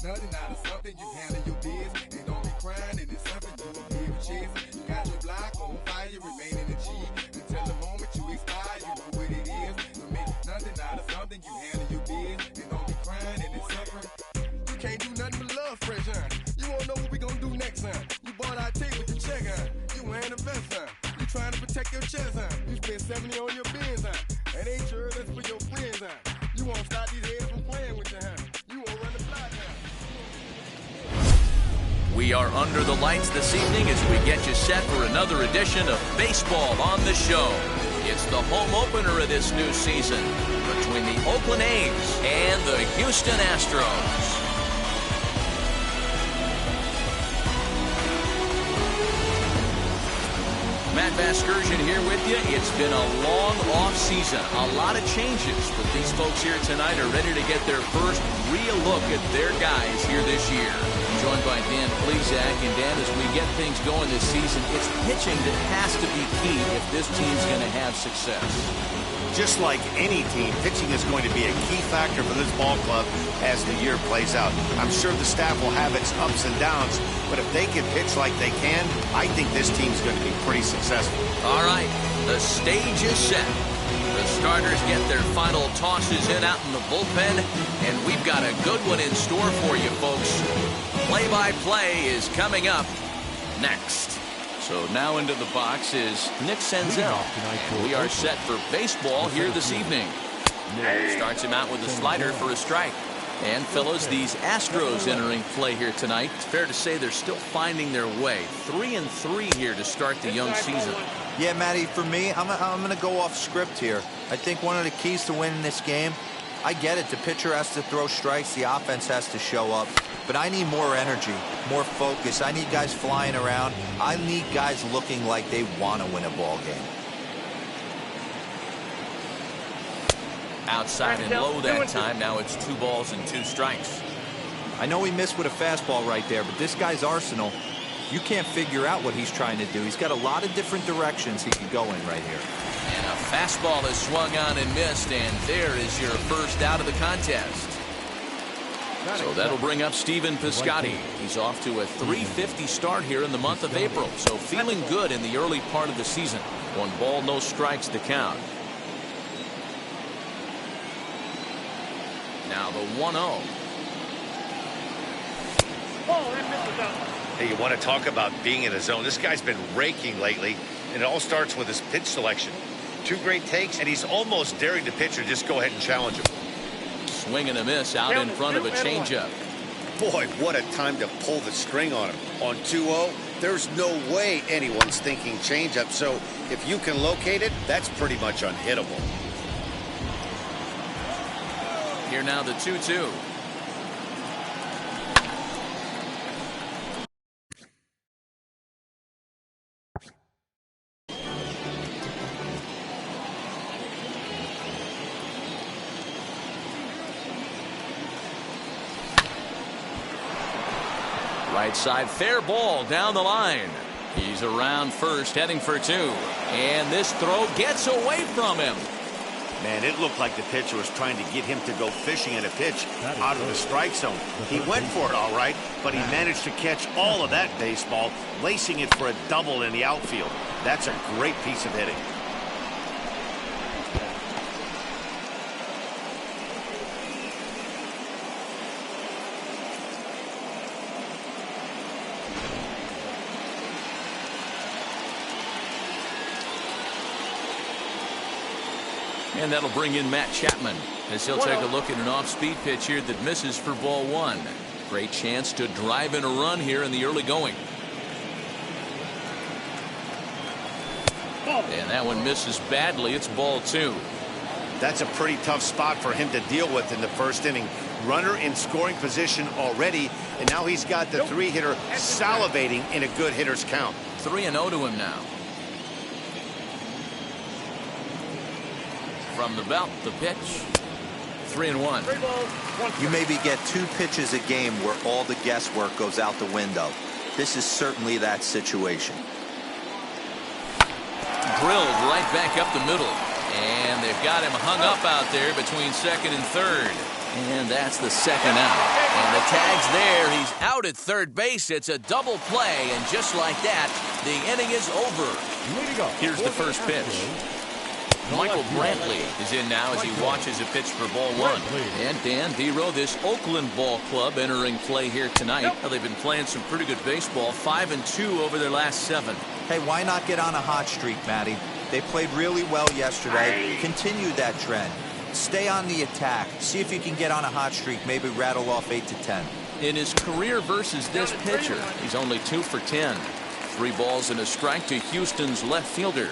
nothing out of something, you handle your biz. And don't be crying, and it's something you will give a chance. You got your block on fire, remaining a G. Until the moment you expire, you know what it is. So make nothing out of something, you handle your biz. And don't be crying, and it's suffering. You can't do nothing but love fresh, huh? You won't know what we gonna do next, huh? You bought our tape with the check, huh? You wearing a vest, huh? You trying to protect your chest, huh? You spent 70 on your bins, huh? That ain't sure that's for your friends, huh? You won't stop these heads from playing with you, huh? You won't run the block, huh? We are under the lights this evening as we get you set for another edition of Baseball on the Show. It's the home opener of this new season between the Oakland A's and the Houston Astros. Matt Vasgersian here with you. It's been a long off season, a lot of changes, but these folks here tonight are ready to get their first real look at their guys here this year. I'm joined by Dan Plesac, and Dan, as we get things going this season, it's pitching that has to be key if this team's going to have success. Just like any team, pitching is going to be a key factor for this ball club as the year plays out. I'm sure the staff will have its ups and downs, but if they can pitch like they can, I think this team's going to be pretty successful. All right, the stage is set. The starters get their final tosses in out in the bullpen, and we've got a good one in store for you, folks. Play-by-play is coming up next. So now into the box is Nick Senzel. And we are set for baseball here this evening. Starts him out with a slider for a strike. And fellas, these Astros entering play here tonight. It's fair to say they're still finding their way. 3-3 here to start the young season. Yeah, Matty, for me, I'm going to go off script here. I think one of the keys to winning this game, I get it. The pitcher has to throw strikes. The offense has to show up. But I need more energy, more focus. I need guys flying around. I need guys looking like they want to win a ball game. Outside and low that time. Now it's 2 balls and 2 strikes. I know he missed with a fastball right there, but this guy's arsenal, you can't figure out what he's trying to do. He's got a lot of different directions he could go in right here. And a fastball is swung on and missed, and there is your first out of the contest. So that'll bring up Stephen Piscotty. He's off to a .350 start here in the month of April, so feeling good in the early part of the season. 1 ball, no strikes to count. Now the 1-0. Hey, you want to talk about being in a zone? This guy's been raking lately, and it all starts with his pitch selection. 2 great takes, and he's almost daring the pitcher just go ahead and challenge him. Swing and a miss out in front of a changeup. Boy, what a time to pull the string on him. On 2-0, there's no way anyone's thinking changeup, so if you can locate it, that's pretty much unhittable. Here now the 2-2. Right side, fair ball down the line. He's around first, heading for 2. And this throw gets away from him. Man, it looked like the pitcher was trying to get him to go fishing at a pitch out of the strike zone. He went for it all right, but he managed to catch all of that baseball, lacing it for a double in the outfield. That's a great piece of hitting. And that'll bring in Matt Chapman as he'll take a look at an off-speed pitch here that misses for ball 1. Great chance to drive in a run here in the early going. And that one misses badly. It's ball 2. That's a pretty tough spot for him to deal with in the first inning. Runner in scoring position already, and now he's got the 3-hitter salivating in a good hitter's count. 3-0 to him now. From the belt, the pitch. 3-1. You maybe get 2 pitches a game where all the guesswork goes out the window. This is certainly that situation. Drilled right back up the middle. And they've got him hung up out there between second and third. And that's the second out. And the tag's there. He's out at third base. It's a double play. And just like that, the inning is over. Here's the first pitch. Michael Brantley is in now as he watches a pitch for ball one. And Dan Vero, this Oakland ball club entering play here tonight. Well, they've been playing some pretty good baseball. 5-2 over their last 7. Hey, why not get on a hot streak, Matty? They played really well yesterday. Continue that trend. Stay on the attack. See if you can get on a hot streak. Maybe rattle off 8 to 10. In his career versus this pitcher, he's only 2 for 10. 3 balls and a strike to Houston's left fielder.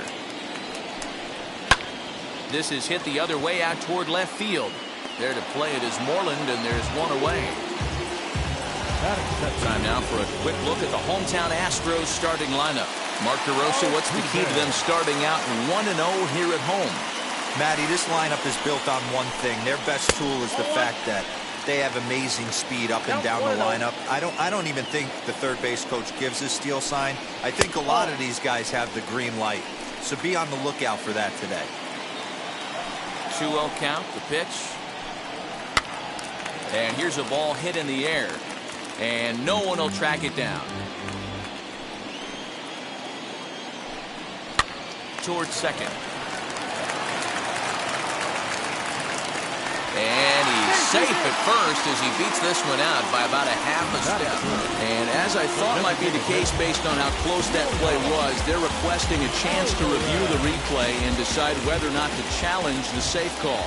This is hit the other way out toward left field. There to play it is Moreland, and there's one away. Time now for a quick look at the hometown Astros starting lineup. Mark DeRosa, what's the key to them starting out 1-0 here at home? Matty, this lineup is built on one thing. Their best tool is the fact that they have amazing speed up and down the lineup. I don't even think the third base coach gives a steal sign. I think a lot of these guys have the green light. So be on the lookout for that today. 2-0 count, the pitch. And here's a ball hit in the air. And no one will track it down. Towards second. And he's safe at first as he beats this one out by about a half a step. And as I thought might be the case based on how close that play was, they're requesting a chance to review the replay and decide whether or not to challenge the safe call.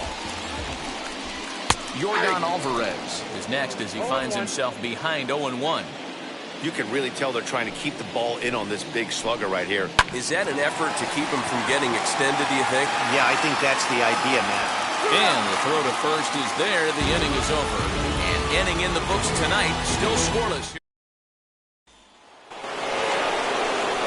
Yordan Alvarez is next as he finds himself behind 0-1. You can really tell they're trying to keep the ball in on this big slugger right here. Is that an effort to keep him from getting extended, do you think? Yeah, I think that's the idea, Matt. And the throw to first is there. The inning is over. And inning in the books tonight, still scoreless.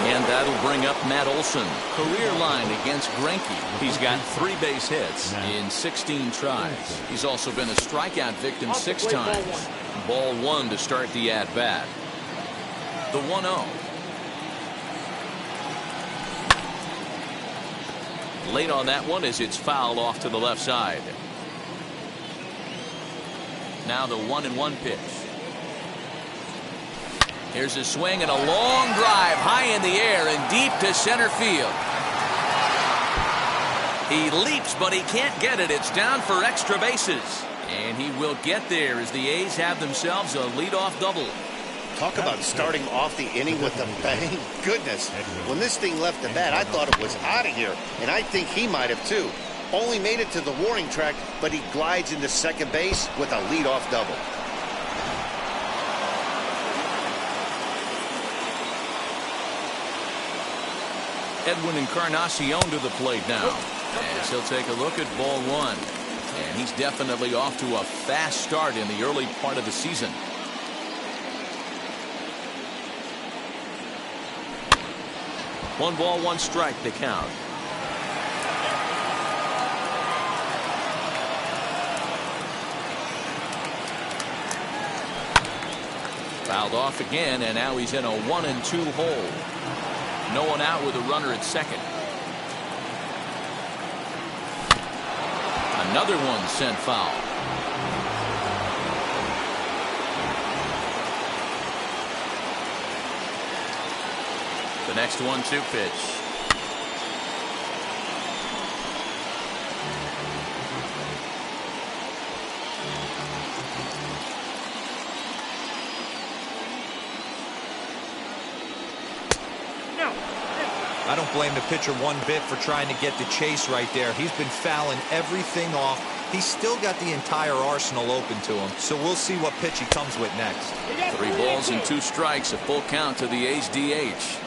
And that'll bring up Matt Olson. Career line against Greinke. He's got 3 base hits in 16 tries. He's also been a strikeout victim 6 times. Ball 1 to start the at-bat. The 1-0. Late on that one as it's fouled off to the left side. Now the 1-1 pitch. Here's a swing and a long drive high in the air and deep to center field. He leaps, but he can't get it. It's down for extra bases. And he will get there as the A's have themselves a leadoff double. Talk about starting off the inning with a bang. Goodness, when this thing left the bat, I thought it was out of here, and I think he might have too. Only made it to the warning track, but he glides into second base with a leadoff double. Edwin Encarnacion to the plate now. As he'll take a look at ball 1. And he's definitely off to a fast start in the early part of the season. One ball, one strike to count. Fouled off again, and now he's in a 1-2 hole. No one out with a runner at second. Another one sent foul. The next 1-2 pitch. I don't blame the pitcher one bit for trying to get the chase right there. He's been fouling everything off. He's still got the entire arsenal open to him. So we'll see what pitch he comes with next. 3 balls and 2 strikes, a full count to the A's DH.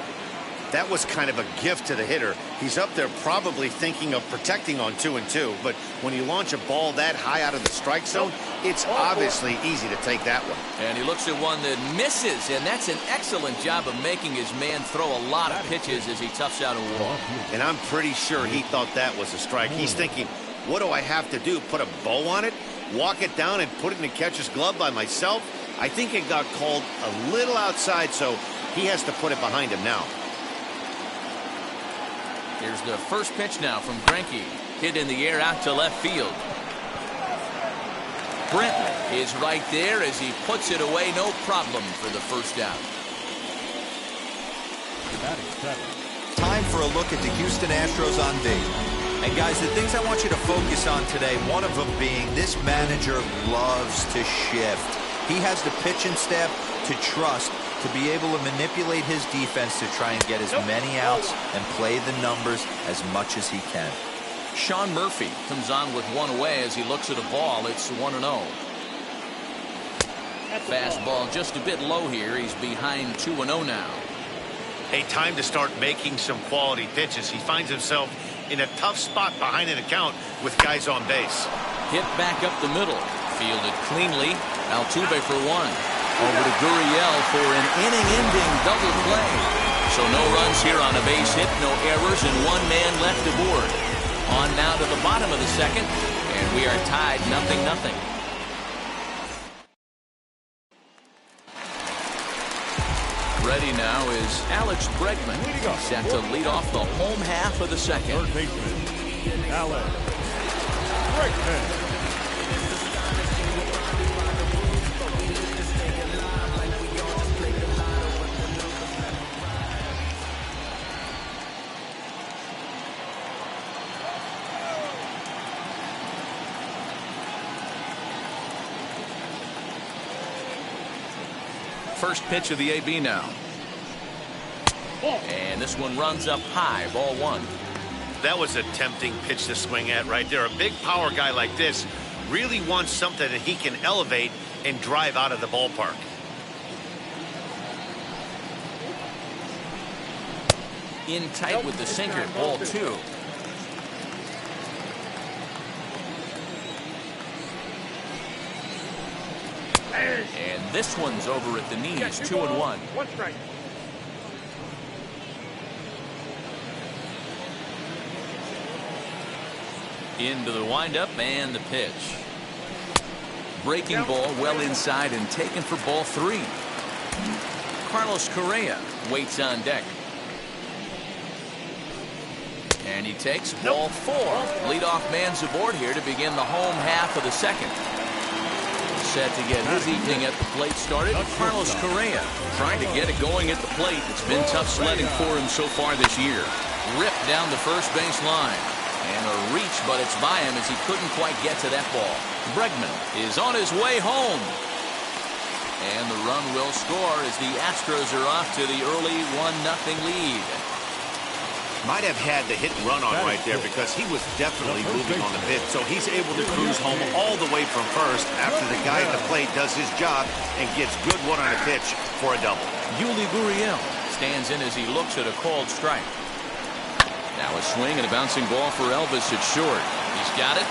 That was kind of a gift to the hitter. He's up there probably thinking of protecting on 2-2, but when you launch a ball that high out of the strike zone, it's obviously easy to take that one. And he looks at one that misses, and that's an excellent job of making his man throw a lot of pitches as he toughs out a wall. And I'm pretty sure he thought that was a strike. He's thinking, what do I have to do? Put a bow on it? Walk it down and put it in the catcher's glove by myself? I think it got called a little outside, so he has to put it behind him now. Here's the first pitch now from Greinke. Hit in the air out to left field. Brenton is right there as he puts it away. No problem for the first out. Time for a look at the Houston Astros on D. And guys, the things I want you to focus on today, one of them being this manager loves to shift. He has the pitching staff to trust to be able to manipulate his defense to try and get as many outs and play the numbers as much as he can. Sean Murphy comes on with one away as he looks at a ball. It's 1-0. Fastball just a bit low here. He's behind 2-0 now. Hey, time to start making some quality pitches. He finds himself in a tough spot behind an account with guys on base. Hit back up the middle. Fielded cleanly. Altuve for one. Over to Gurriel for an inning-ending double play. So no runs here on a base hit, no errors, and one man left aboard. On now to the bottom of the second, and we are tied 0-0. Ready now is Alex Bregman. Set to lead off the home half of the second. Third baseman, Alex Bregman. First pitch of the AB now. And this one runs up high, ball one. That was a tempting pitch to swing at right there. A big power guy like this really wants something that he can elevate and drive out of the ballpark. In tight with the sinker, ball two. And this one's over at the knees, 2-1. One strike. Into the windup and the pitch. Breaking ball well inside and taken for ball three. Carlos Correa waits on deck. And he takes ball four. Leadoff man's aboard here to begin the home half of the second. Set to get his evening at the plate started. Carlos Correa trying to get it going at the plate. It's been tough sledding for him so far this year. Ripped down the first base line. And a reach, but it's by him as he couldn't quite get to that ball. Bregman is on his way home. And the run will score as the Astros are off to the early 1-0 lead. Might have had the hit and run on right there because he was definitely moving on the pitch. So he's able to cruise home all the way from first after the guy at the plate does his job and gets good one on a pitch for a double. Yuli Gurriel stands in as he looks at a called strike. Now a swing and a bouncing ball for Elvis at short. He's got it.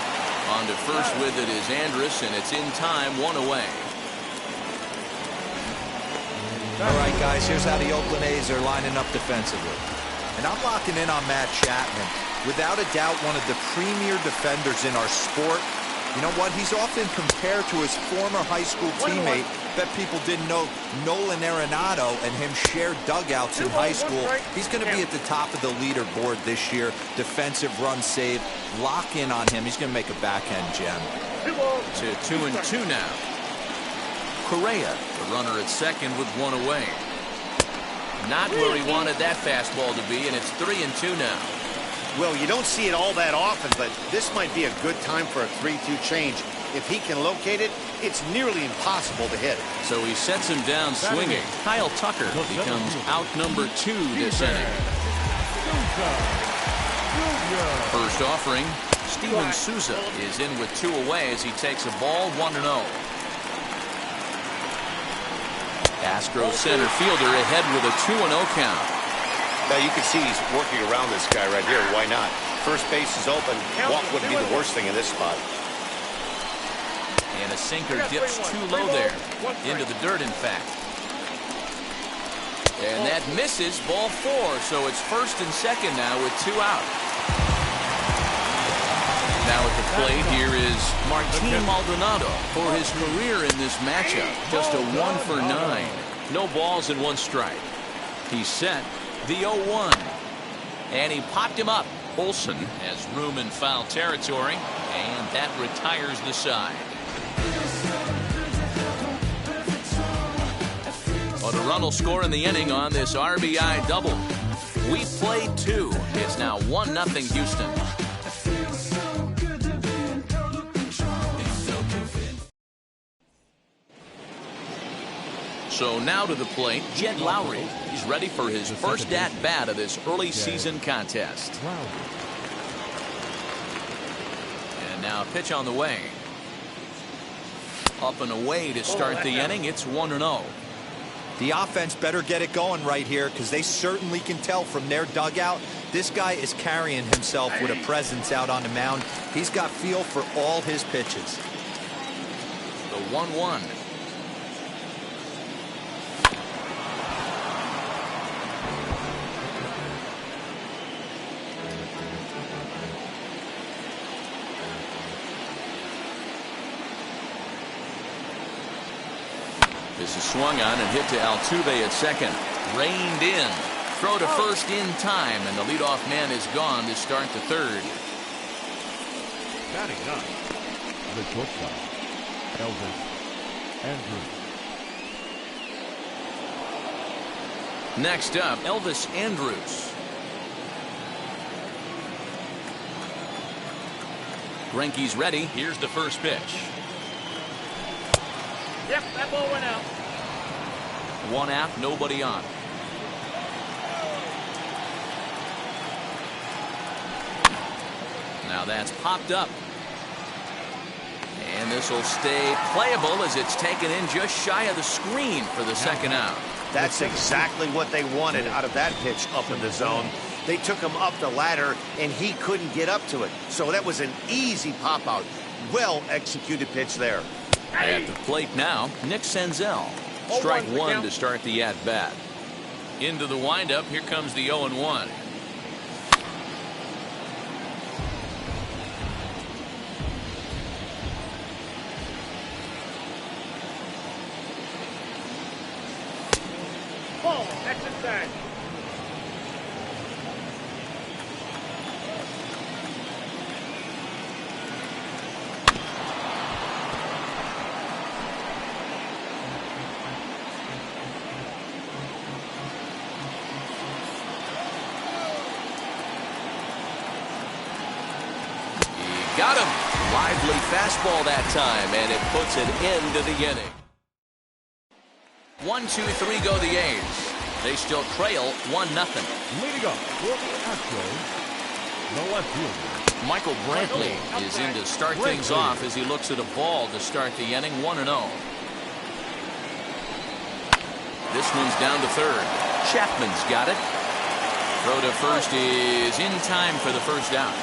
On to first with it is Andrus, and it's in time, one away. All right, guys, here's how the Oakland A's are lining up defensively. And I'm locking in on Matt Chapman. Without a doubt, one of the premier defenders in our sport. You know what? He's often compared to his former high school teammate. Bet people didn't know Nolan Arenado and him shared dugouts in high school. He's going to be at the top of the leaderboard this year. Defensive run save. Lock in on him. He's going to make a backhand gem. To 2-2 now. Correa, the runner at second with one away. Not where he wanted that fastball to be, and it's 3-2 now. Well, you don't see it all that often, but this might be a good time for a 3-2 change. If he can locate it, it's nearly impossible to hit. So he sets him down swinging. Kyle Tucker becomes out number 2 this inning. First offering, Steven Souza is in with 2 away as he takes a ball 1-0. Astros center fielder ahead with a 2-0 count. Now you can see he's working around this guy right here. Why not? First base is open. Walk wouldn't be the worst thing in this spot. And a sinker dips too low there. Into the dirt, in fact. And that misses, ball 4. So it's first and second now with 2 out. Now at the plate here is Martin Maldonado for his career in this matchup. Just a 1 for 9. No balls and 1 strike. He's set the 0-1. And he popped him up. Olsen has room in foul territory, and that retires the side. Well, the run will score in the inning on this RBI double. We played 2. It's now 1-0 Houston. So now to the plate, Jed Lowry. He's ready for his first at-bat of this early season contest. And now a pitch on the way. Up and away to start the inning. It's 1-0. The offense better get it going right here, because they certainly can tell from their dugout this guy is carrying himself with a presence out on the mound. He's got feel for all his pitches. The 1-1. This is swung on and hit to Altuve at second. Reined in. Throw to first in time, and the leadoff man is gone to start the third. Batting up, the shortstop, Elvis Andrews. Next up, Elvis Andrews. Greinke's ready. Here's the first pitch. Yep, that ball went out. 1 out, nobody on. Now that's popped up. And this will stay playable as it's taken in just shy of the screen for the second out. That's exactly what they wanted out of that pitch up in the zone. They took him up the ladder, and he couldn't get up to it. So that was an easy pop-out. Well-executed pitch there. At the plate now, Nick Senzel. Strike 1 to start the at-bat. Into the windup, here comes the 0-1. Ball, that's inside. Got him. Lively fastball that time, and it puts an end to the inning. 1-2-3 go the A's. They still trail 1-0. Leading up for the Astros, the left fielder, Michael Brantley is in to start things off as he looks at a ball to start the inning. 1-0. This one's down to third. Chapman's got it. Throw to first is in time for the first out.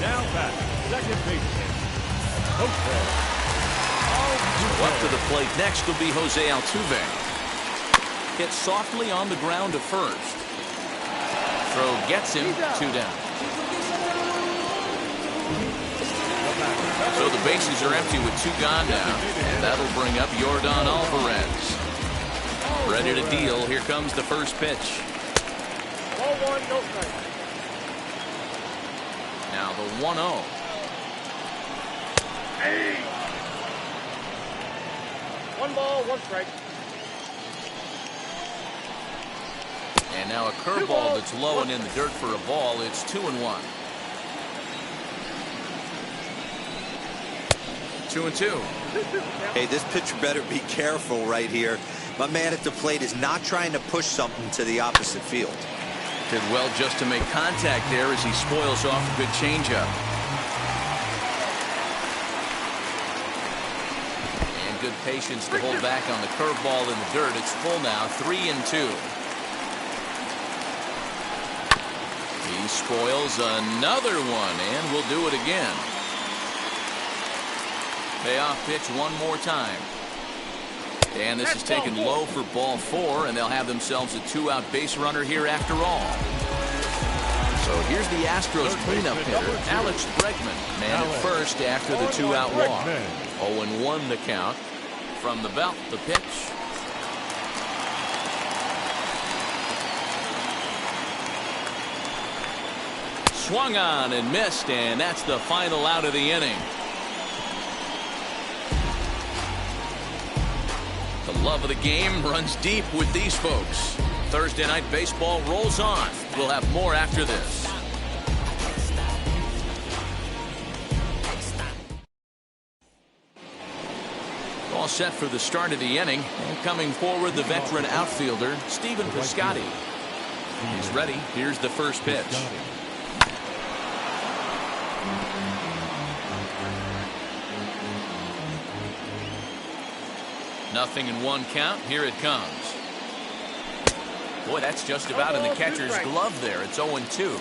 now back, second baseman, Jose. Up to the plate next will be Jose Altuve. Hit softly on the ground to first. Throw gets him 2 down. So the bases are empty with 2 gone now, and that'll bring up Yordan Alvarez. Ready to deal. Here comes the first pitch. Ball 1, no strike. Now the 1-0. Hey. 1 ball, 1 strike. And now a curveball that's low and in the dirt for a ball. It's 2-1. 2-2. Hey, this pitcher better be careful right here. My man at the plate is not trying to push something to the opposite field. Did well just to make contact there as he spoils off a good changeup. And good patience to hold back on the curveball in the dirt. It's full now, 3-2. He spoils another one, and will do it again. Payoff pitch one more time. And this is taken low for ball 4, and they'll have themselves a 2-out base runner here after all. So here's the Astros cleanup hitter, Alex Bregman, man at first after the 2-out walk. 0-1 the count. From the belt, the pitch. swung on and missed, and that's the final out of the inning. The love of the game runs deep with these folks. Thursday Night Baseball rolls on. We'll have more after this. All set for the start of the inning. And coming forward, the veteran outfielder, Stephen Piscotty. He's ready. Here's the first pitch. Nothing in one count. Here it comes. Boy, that's just about in the catcher's glove there. It's 0-2.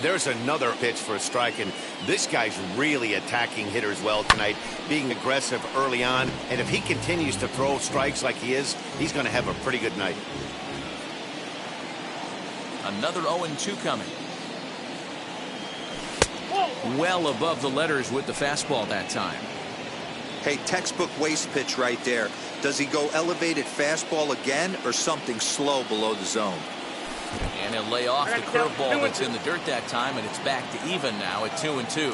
There's another pitch for a strike, and this guy's really attacking hitters well tonight, being aggressive early on, and if he continues to throw strikes like he is, he's going to have a pretty good night. Another 0-2 coming. Well above the letters with the fastball that time. Hey, textbook waste pitch right there. Does he go elevated fastball again or something slow below the zone? And he'll lay off the curveball that's in the dirt that time, and it's back to even now at 2-2.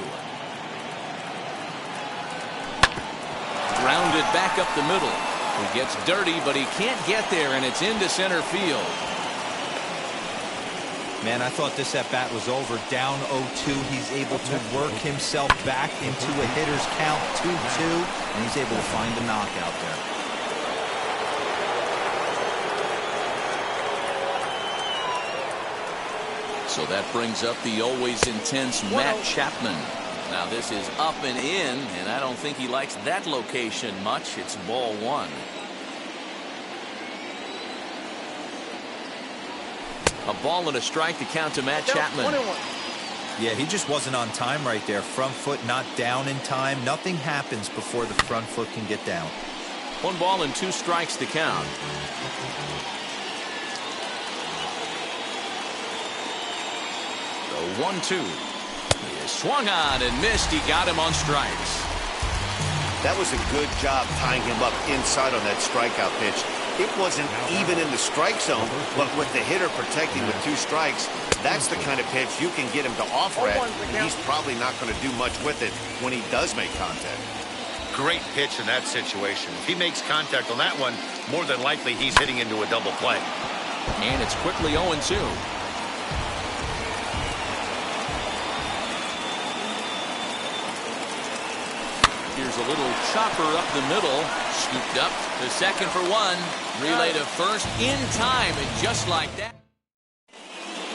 Grounded back up the middle. He gets dirty, but he can't get there, and it's into center field. Man, I thought this at-bat was over. Down 0-2. He's able to work himself back into a hitter's count 2-2, and he's able to find a knockout there. So that brings up the always intense Matt Chapman. Now this is up and in, and I don't think he likes that location much. It's ball one. A ball and a strike to count to Matt Chapman. Yeah, he just wasn't on time right there. Front foot not down in time. Nothing happens before the front foot can get down. 1 ball and 2 strikes to count. The 1-2. He is swung on and missed. He got him on strikes. That was a good job tying him up inside on that strikeout pitch. It wasn't even in the strike zone, but with the hitter protecting with 2 strikes, that's the kind of pitch you can get him to offer at, and he's probably not going to do much with it when he does make contact. Great pitch in that situation. If he makes contact on that one, more than likely he's hitting into a double play. And it's quickly 0-2. Here's a little chopper up the middle. Scooped up to second for 1. Relay to first in time, and just like that.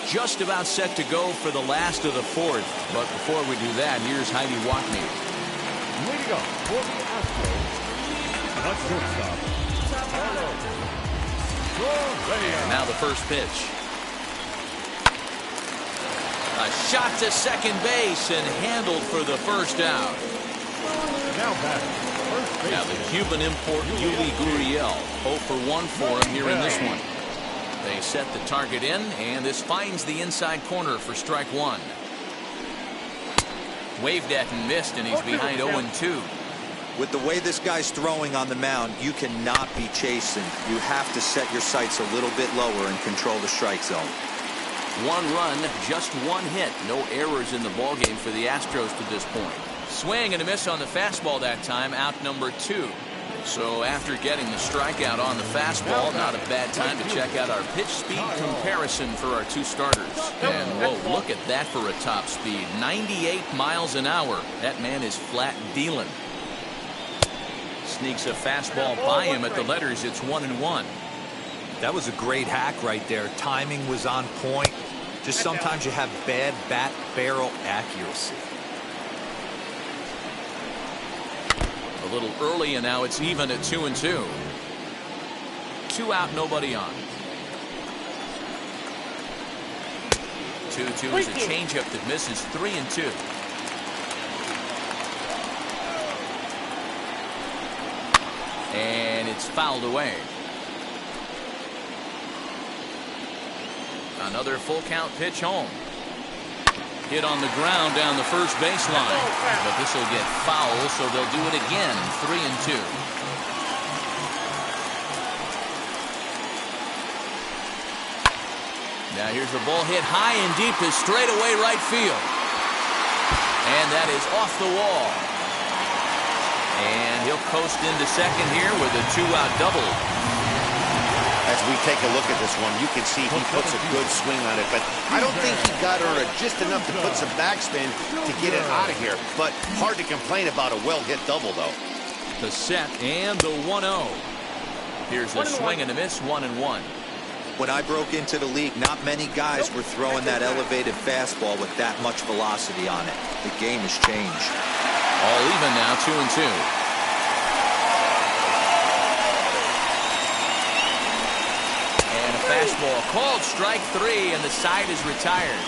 Just about set to go for the last of the 4th. But before we do that, here's Heidi Watney. Leading up for the Astros, the shortstop, And now the first pitch. A shot to second base and handled for the first out. now batting, first base. Now the Cuban import Yuli Gurriel, 0 for 1 for him here in this one. They set the target in, and this finds the inside corner for strike 1. Waved at and missed, and he's behind 0-2. With the way this guy's throwing on the mound, you cannot be chasing. You have to set your sights a little bit lower and control the strike zone. 1 run, just 1 hit. No errors in the ballgame for the Astros to this point. Swing and a miss on the fastball that time, out number 2. So after getting the strikeout on the fastball, not a bad time to check out our pitch speed comparison for our 2 starters. And whoa, look at that for a top speed. 98 miles an hour. That man is flat dealing. Sneaks a fastball by him at the letters. It's 1-1. That was a great hack right there. Timing was on point. Just sometimes you have bad bat barrel accuracy. A little early, and now it's even at 2-2. 2 out, nobody on. 2-2 is a changeup that misses. 3-2. And it's fouled away. Another full count pitch home. Hit on the ground down the first baseline. But this will get foul, so they'll do it again. 3-2. Now here's the ball hit high and deep to straightaway right field. And that is off the wall. And he'll coast into second here with a 2-out double. As we take a look at this one, you can see he puts a good swing on it, but I don't think he got her just enough to put some backspin to get it out of here. But hard to complain about a well-hit double, though. The set and the 1-0. Here's a swing and a miss, 1-1. When I broke into the league, not many guys were throwing that elevated fastball with that much velocity on it. The game has changed. All even now, 2-2. Fastball called strike 3, and the side is retired.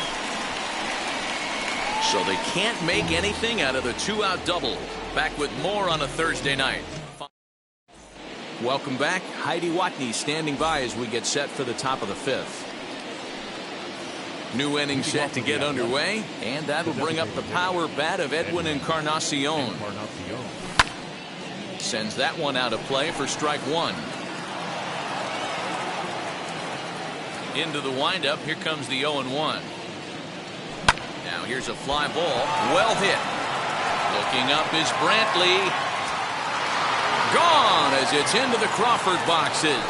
So they can't make anything out of the 2-out double. Back with more on a Thursday night. Welcome back. Heidi Watney standing by as we get set for the top of the 5th. New inning set to get underway, and that will bring up the power bat of Edwin Encarnacion. Sends that one out of play for strike 1. Into the windup. Here comes the 0-1. Now here's a fly ball. Well hit. Looking up is Brantley. Gone as it's into the Crawford boxes.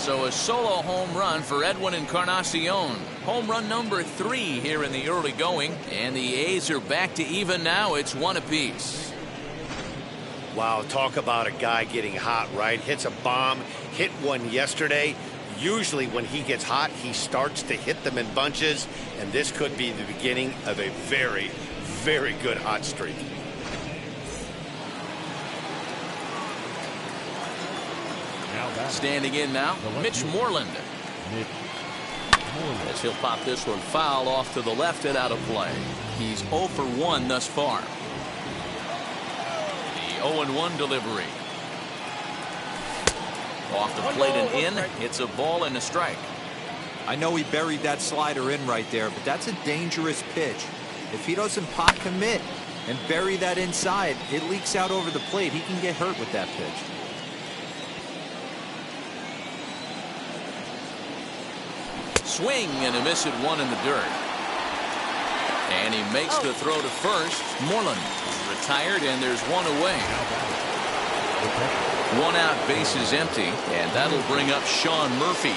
So a solo home run for Edwin Encarnacion. Home run number 3 here in the early going. And the A's are back to even now. It's 1 apiece. Wow, talk about a guy getting hot, right? Hits a bomb, hit one yesterday. Usually when he gets hot, he starts to hit them in bunches, and this could be the beginning of a very, very good hot streak. Standing in now, Mitch Moreland. As he'll pop this one foul off to the left and out of play. He's 0 for 1 thus far. 0-1 delivery. Off the plate and in. It's a ball and a strike. I know he buried that slider in right there, but that's a dangerous pitch. If he doesn't pop commit and bury that inside, it leaks out over the plate. He can get hurt with that pitch. Swing and a miss at 1 in the dirt. And he makes the throw to first. Moreland is retired, and there's 1 away. 1 out, bases empty, and that'll bring up Sean Murphy.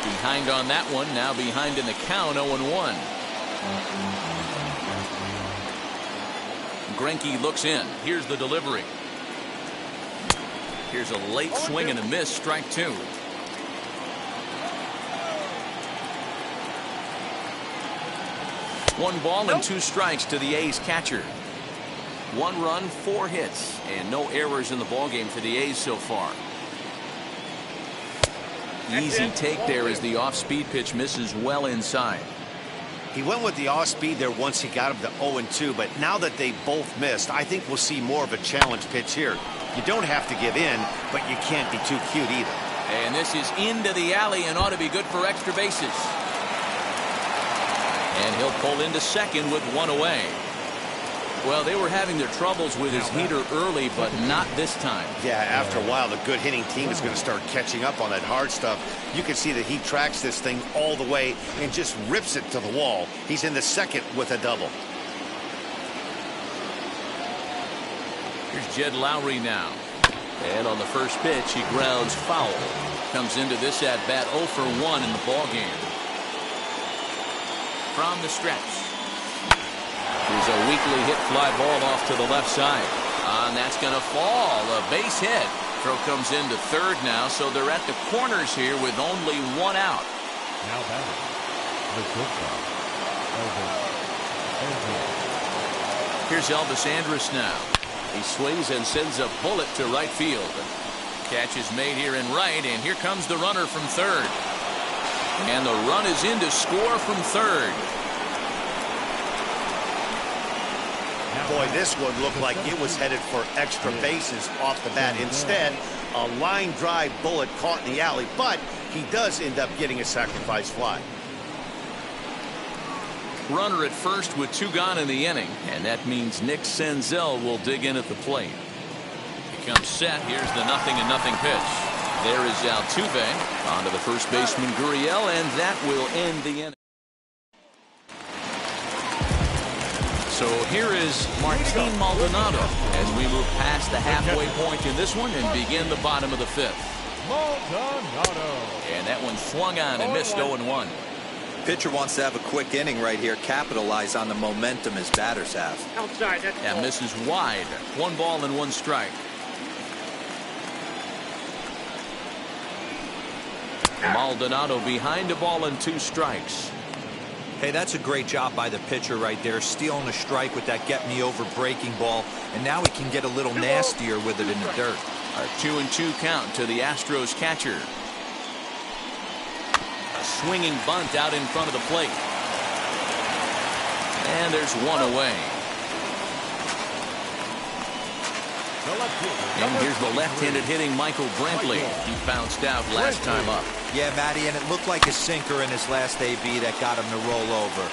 Behind on that one, now behind in the count, 0-1. Greinke looks in. Here's the delivery. Here's a late swing and a miss, strike 2. 1 ball and 2 strikes to the A's catcher. 1 run, 4 hits, and no errors in the ballgame for the A's so far. Easy take there as the off-speed pitch misses well inside. He went with the off-speed there once he got him to 0-2, but now that they both missed, I think we'll see more of a challenge pitch here. You don't have to give in, but you can't be too cute either. And this is into the alley and ought to be good for extra bases. And he'll pull into second with 1 away. Well, they were having their troubles with his heater early, but not this time. Yeah, after a while, the good hitting team is going to start catching up on that hard stuff. You can see that he tracks this thing all the way and just rips it to the wall. He's in the second with a double. Here's Jed Lowry now. And on the first pitch, he grounds foul. Comes into this at-bat 0 for 1 in the ballgame. From the stretch. Here's a weakly hit fly ball off to the left side. And that's going to fall. A base hit. Throw comes into third now, so they're at the corners here with only 1 out. Now batting, the shortstop, Elvis. Here's Elvis Andrus now. He swings and sends a bullet to right field. Catch is made here in right, and here comes the runner from third. And the run is in to score from third. Boy, this one looked like it was headed for extra bases off the bat. Instead, a line drive bullet caught in the alley, but he does end up getting a sacrifice fly. Runner at first with 2 gone in the inning, and that means Nick Senzel will dig in at the plate. He comes set. Here's the 0-0 pitch. There is Altuve onto the first baseman Gurriel, and that will end the inning. So here is Martin Maldonado as we move past the halfway point in this one and begin the bottom of the 5th. Maldonado. And that one swung on and missed 0-1. Pitcher wants to have a quick inning right here, capitalize on the momentum his batters have. Outside. That's That misses wide. 1 ball and 1 strike. Maldonado behind a ball and 2 strikes. Hey, that's a great job by the pitcher right there, stealing a strike with that get-me-over breaking ball, and now he can get a little nastier with it in the dirt. A 2-2 count to the Astros catcher. A swinging bunt out in front of the plate. And there's 1 away. And here's the left-handed hitting Michael Brantley. He bounced out last time up. Yeah, Matty, and it looked like a sinker in his last AB that got him to roll over.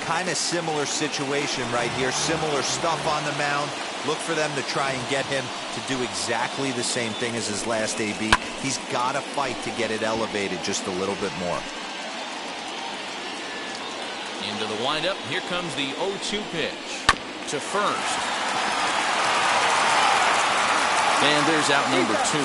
Kind of similar situation right here. Similar stuff on the mound. Look for them to try and get him to do exactly the same thing as his last AB. He's got to fight to get it elevated just a little bit more. Into the windup. Here comes the 0-2 pitch to first. And there's out number 2.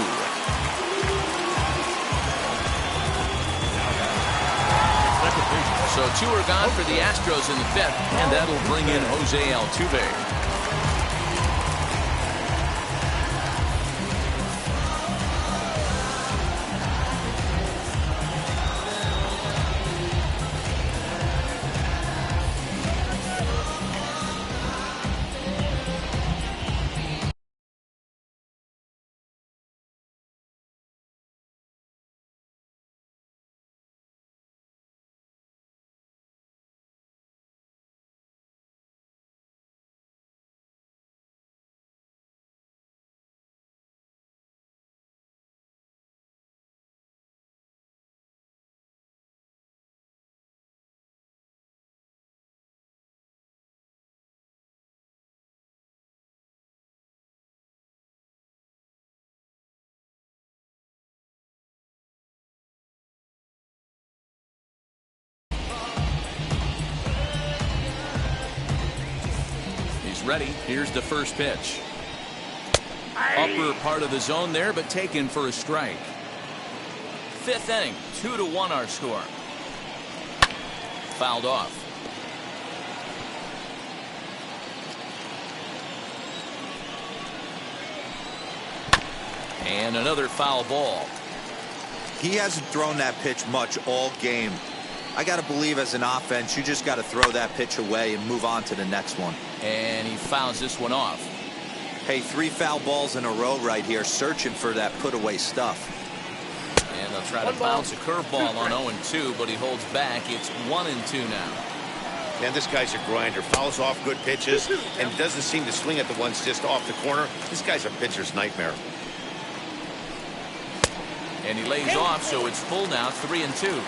So 2 are gone for the Astros in the 5th, and that'll bring in Jose Altuve. Ready. Here's the first pitch. Upper part of the zone there, but taken for a strike. 5th inning, 2-1 our score. Fouled off. And another foul ball. He hasn't thrown that pitch much all game. I got to believe as an offense, you just got to throw that pitch away and move on to the next one. And he fouls this one off. Hey, 3 foul balls in a row right here, searching for that put-away stuff. And they'll try to bounce a curveball on 0-2, but he holds back. It's 1-2 now. And this guy's a grinder. Fouls off good pitches and doesn't seem to swing at the ones just off the corner. This guy's a pitcher's nightmare. And he lays off, so it's full now, 3-2.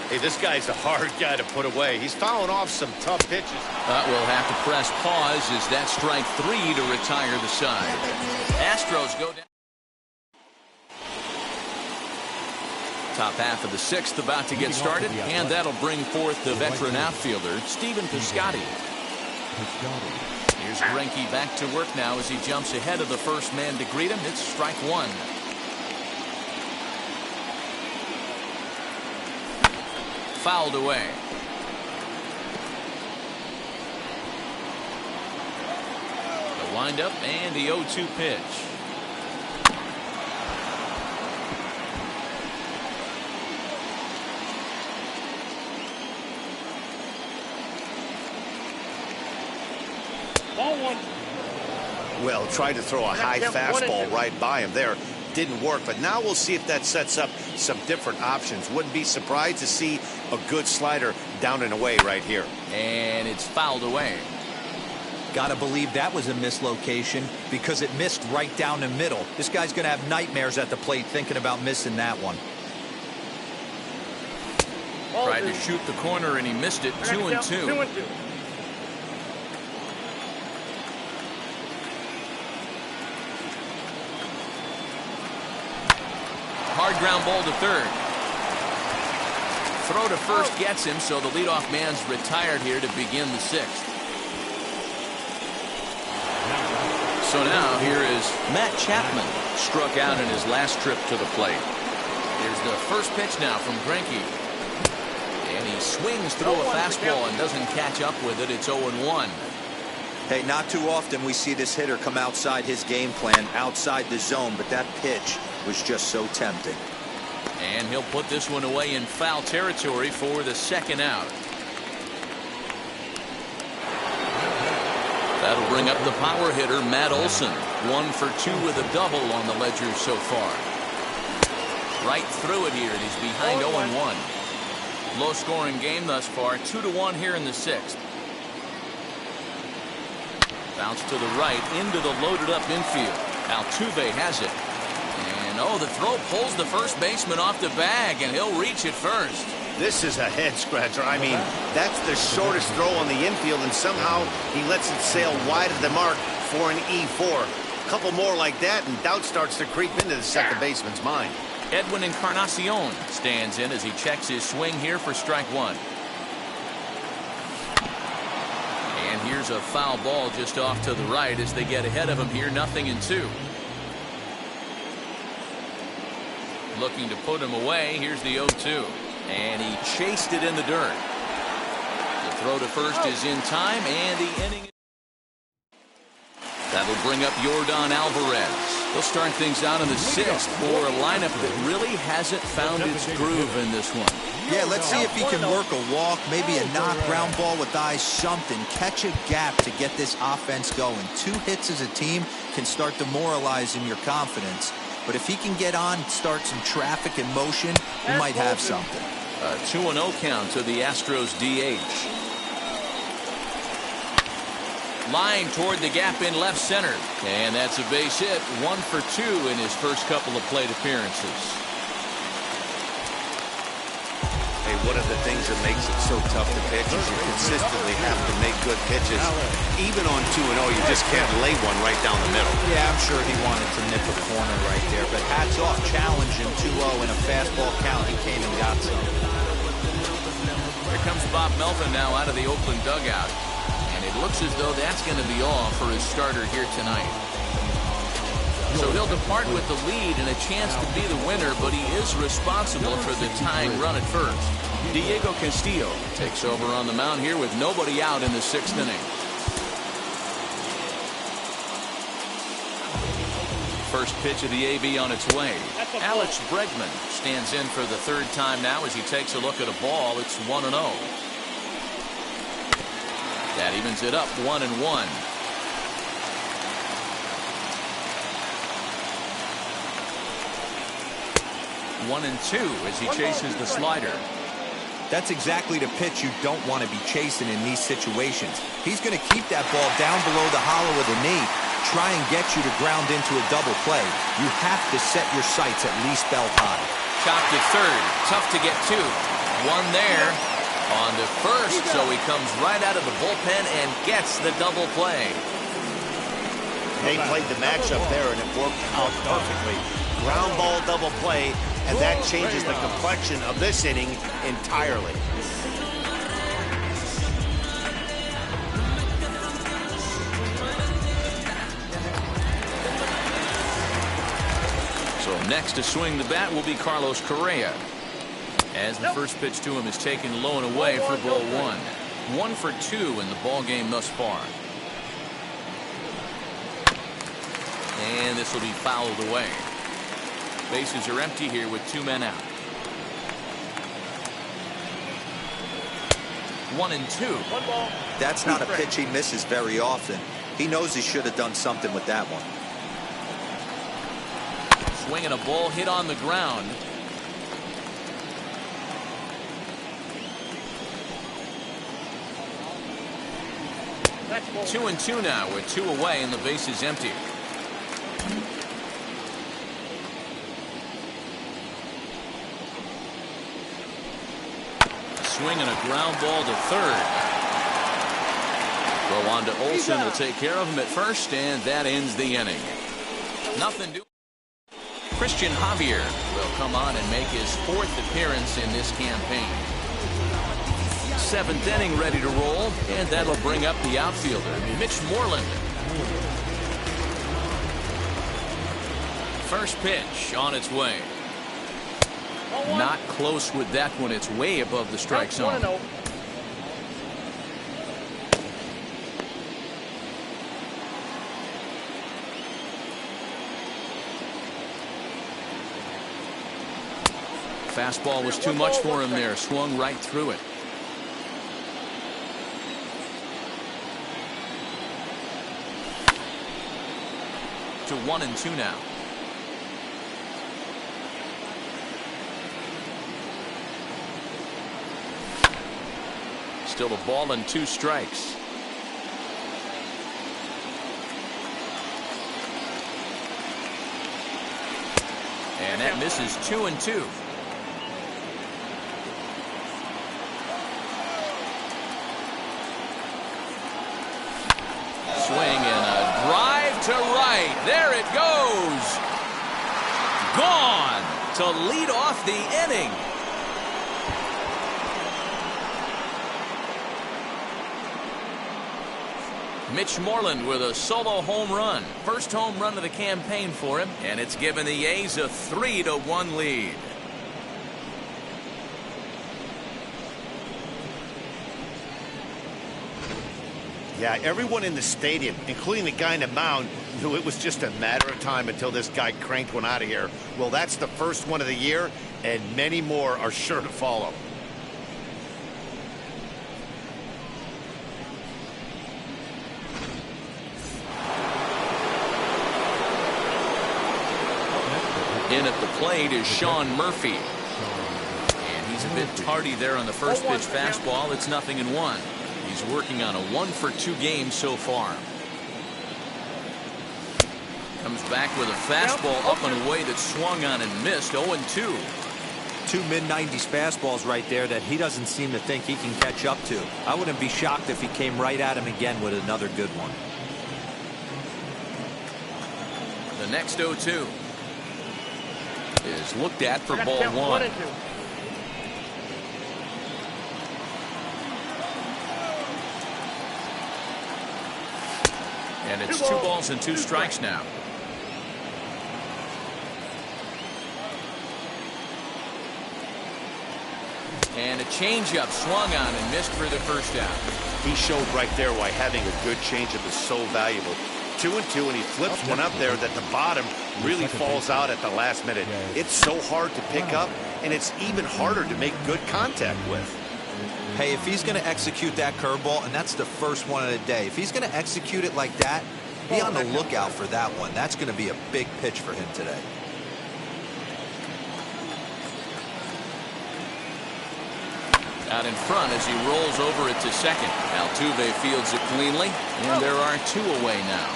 Hey, this guy's a hard guy to put away. He's fouling off some tough pitches. We'll have to press pause as that strike 3 to retire the side. Astros go down. Top half of the 6th about to get started, and that'll bring forth the veteran outfielder, Stephen Piscotty. Here's Greinke back to work now as he jumps ahead of the first man to greet him. It's strike 1. Fouled away. The windup and the 0-2 pitch. Ball 1. Well, tried to throw a high fastball right by him there. Didn't work, but now we'll see if that sets up some different options. Wouldn't be surprised to see a good slider down and away right here. And it's fouled away. Gotta believe that was a mislocation because it missed right down the middle. This guy's gonna have nightmares at the plate thinking about missing that one. Tried to shoot the corner and he missed it. 2-2. 2-2. Hard ground ball to third. Throw to first gets him, so the leadoff man's retired here to begin the sixth. So now here is Matt Chapman, struck out in his last trip to the plate. Here's the first pitch now from Greinke. And he swings through a fastball and doesn't catch up with it. It's 0-1. Hey, not too often we see this hitter come outside his game plan, outside the zone, but that pitch was just so tempting. And he'll put this one away in foul territory for the second out. That'll bring up the power hitter, Matt Olson. 1 for 2 with a double on the ledger so far. Right through it here, and he's behind 0-1. Low-scoring game thus far, 2-1 here in the sixth. Bounce to the right, into the loaded-up infield. Altuve has it. And, oh, the throw pulls the first baseman off the bag, and he'll reach it first. This is a head-scratcher. I mean, that's the shortest throw on the infield, and somehow he lets it sail wide of the mark for an E4. A couple more like that, and doubt starts to creep into the second baseman's mind. Edwin Encarnacion stands in as he checks his swing here for strike one. And here's a foul ball just off to the right as they get ahead of him here, 0-2. Looking to put him away. Here's the 0-2. And he chased it in the dirt. The throw to first is in time, and the inning. That'll bring up Yordan Alvarez. They'll start things out in the sixth for a lineup that really hasn't found its groove in this one. Yeah, let's see if he can work a walk, maybe a knock, ground ball with eyes, something. Catch a gap to get this offense going. 2 hits as a team can start demoralizing your confidence. But if he can get on, start some traffic in motion, we might have something. A 2-0 count to the Astros DH. Line toward the gap in left center. And that's a base hit. 1 for 2 in his first couple of plate appearances. Hey, one of the things that makes it so tough to pitch is you consistently have to make good pitches. Even on 2-0, you just can't lay one right down the middle. Yeah, I'm sure he wanted to nip a corner right there, but hats off, challenging 2-0 in a fastball count. He came and got some. Here comes Bob Melvin now out of the Oakland dugout. And it looks as though that's going to be all for his starter here tonight. So he'll depart with the lead and a chance to be the winner, but he is responsible for the tying run at first. Diego Castillo takes over on the mound here with nobody out in the 6th inning. First pitch of the AB on its way. Alex Bregman stands in for the 3rd time now as he takes a look at a ball. It's 1-0. That evens it up 1-1. 1-2 as he chases the slider. That's exactly the pitch you don't want to be chasing in these situations. He's going to keep that ball down below the hollow of the knee, try and get you to ground into a double play. You have to set your sights at least belt high. Chopped to third. Tough to get to. One there. On to first, so he comes right out of the bullpen and gets the double play. They played the matchup there, and it worked out perfectly. Ground ball double play, and that changes the complexion of this inning entirely. So next to swing the bat will be Carlos Correa. As the first pitch to him is taken low and away for ball 1. 1 for 2 in the ball game thus far. And this will be fouled away. Bases are empty here with 2 men out. 1-2. That's not a pitch he misses very often. He knows he should have done something with that one. Swinging a ball hit on the ground. Two and 2 now with 2 away and the base is empty. swing and a ground ball to third. Throw on to Olsen will take care of him at first, and that ends the inning. Nothing doing. Christian Javier will come on and make his 4th appearance in this campaign. 7th inning ready to roll, and that'll bring up the outfielder, Mitch Moreland. First pitch on its way. Not close with that one. It's way above the strike zone. Fastball was too much for him there. Swung right through it. To 1-2 now. Still a ball and 2 strikes. And that misses 2-2. Swing and a drive to right. There it goes. Gone to lead off the inning. Mitch Moreland with a solo home run. First home run of the campaign for him, and it's given the A's a 3-1 lead. Yeah, everyone in the stadium, including the guy in the mound, knew it was just a matter of time until this guy cranked one out of here. Well, that's the first one of the year, and many more are sure to follow. In at the plate is Sean Murphy. And he's a bit tardy there on the first pitch fastball. It's 0-1. He's working on a 1-for-2 game so far. Comes back with a fastball up and away that swung on and missed. 0-2. 2 mid-90s fastballs right there that he doesn't seem to think he can catch up to. I wouldn't be shocked if he came right at him again with another good one. The next 0-2 is looked at for ball 1. And it's 2 balls and 2 strikes now. And a changeup swung on and missed for the first out. He showed right there why having a good changeup is so valuable. 2-2, and he flips one up there that the bottom really falls out at the last minute. It's so hard to pick up, and it's even harder to make good contact with. Hey, if he's going to execute that curveball, and that's the first one of the day, if he's going to execute it like that, be on the lookout for that one. That's going to be a big pitch for him today. Out in front as he rolls over it to second. Altuve fields it cleanly, and there are 2 away now.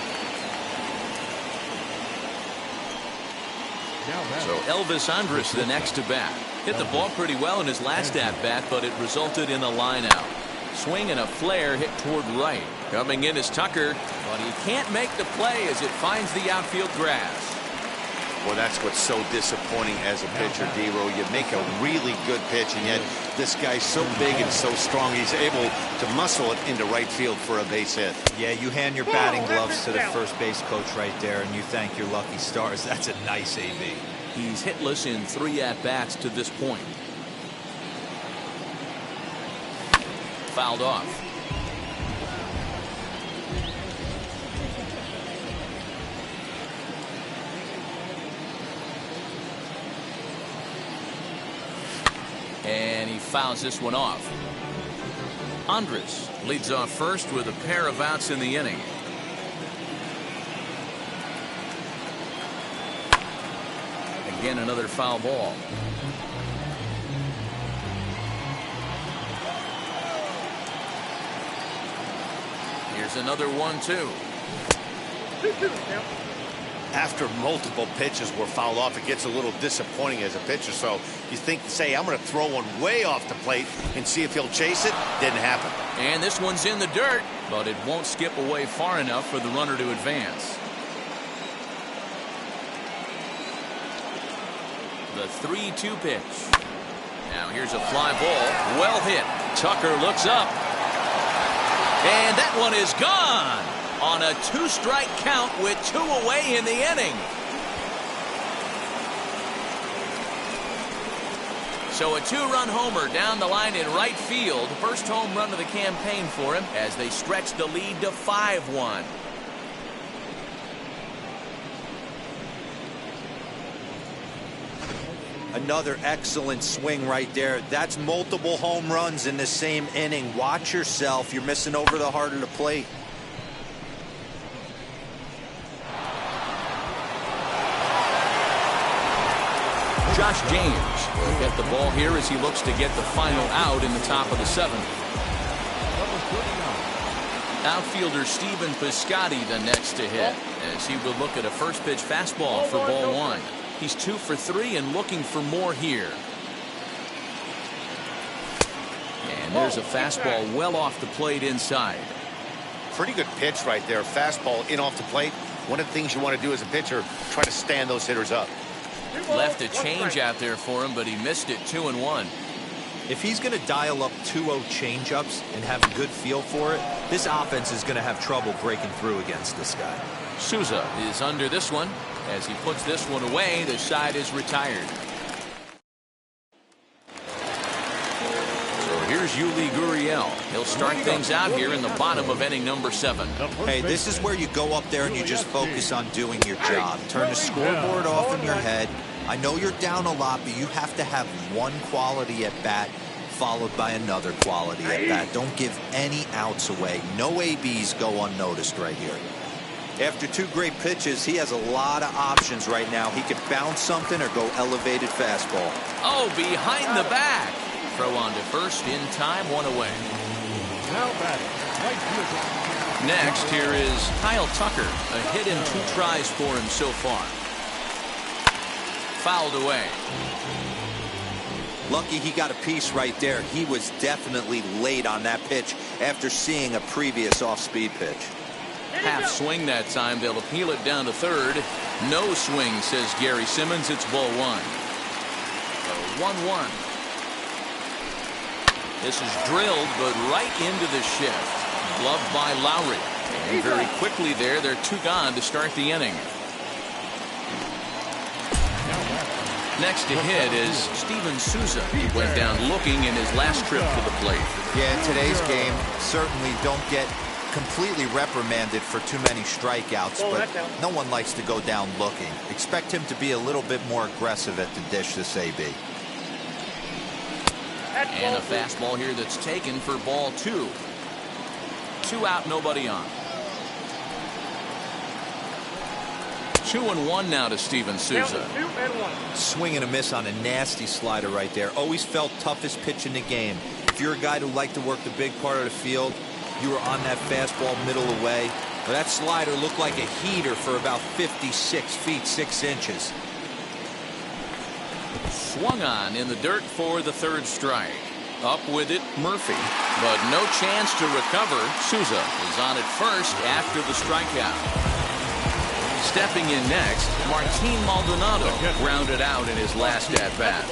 So Elvis Andrus the next to bat. Hit the ball pretty well in his last at-bat, but it resulted in a line out. Swing and a flare hit toward right. Coming in is Tucker, but he can't make the play as it finds the outfield grass. Well, that's what's so disappointing as a pitcher, D-Row. You make a really good pitch, and yet this guy's so big and so strong, he's able to muscle it into right field for a base hit. Yeah, you hand your batting gloves to the first base coach right there, and you thank your lucky stars. That's a nice AB. He's hitless in 3 at-bats to this point. Fouled off. And he fouls this one off. Andrus leads off first with a pair of outs in the inning. Again, another foul ball. Here's another 1-2. After multiple pitches were fouled off, it gets a little disappointing as a pitcher. So you think, say, I'm going to throw one way off the plate and see if he'll chase it. Didn't happen. And this one's in the dirt, but it won't skip away far enough for the runner to advance. The 3-2 pitch. Now here's a fly ball. Well hit. Tucker looks up. And that one is gone on a 2-strike count with 2 away in the inning. So a 2-run homer down the line in right field. First home run of the campaign for him as they stretch the lead to 5-1. Another excellent swing right there. That's multiple home runs in the same inning. Watch yourself. You're missing over the heart of the plate. Josh James will get the ball here as he looks to get the final out in the top of the 7th. Outfielder Stephen Piscotty the next to hit as he will look at a first pitch fastball for ball 1. He's 2 for 3 and looking for more here. And there's a fastball well off the plate inside. Pretty good pitch right there. Fastball in off the plate. One of the things you want to do as a pitcher, try to stand those hitters up. Left a change out there for him, but he missed it 2-1. If he's going to dial up 2-0 changeups and have a good feel for it, this offense is going to have trouble breaking through against this guy. Souza is under this one. As he puts this one away, the side is retired. So here's Yuli Gurriel. He'll start things out here in the bottom of inning number 7. Hey, this is where you go up there and you just focus on doing your job. Turn the scoreboard off in your head. I know you're down a lot, but you have to have one quality at bat followed by another quality at bat. Don't give any outs away. No ABs go unnoticed right here. After 2 great pitches, he has a lot of options right now. He could bounce something or go elevated fastball. Oh, behind the back. Throw on to first in time, 1 away. Now batting, right fielder. Next, here is Kyle Tucker. A hit in 2 tries for him so far. Fouled away. Lucky he got a piece right there. He was definitely late on that pitch after seeing a previous off-speed pitch. Half swing that time. They'll appeal it down to third. No swing, says Gary Simmons. It's ball 1. So 1-1. This is drilled, but right into the shift. Gloved by Lowry. And very quickly there, they're 2 gone to start the inning. Next to hit is Steven Souza. He went down looking in his last trip to the plate. Yeah, in today's game, certainly don't get completely reprimanded for too many strikeouts, but no one likes to go down looking. Expect him to be a little bit more aggressive at the dish this AB. And a fastball here that's taken for ball 2. 2 out, nobody on. 2-1 now to Steven Souza. Swing and a miss on a nasty slider right there. Always felt toughest pitch in the game. If you're a guy who liked to work the big part of the field, you were on that fastball middle away. But that slider looked like a heater for about 56 feet 6 inches. Swung on in the dirt for the 3rd strike. Up with it, Murphy. But no chance to recover. Souza is on at first after the strikeout. Stepping in next, Martin Maldonado grounded out in his last at-bat.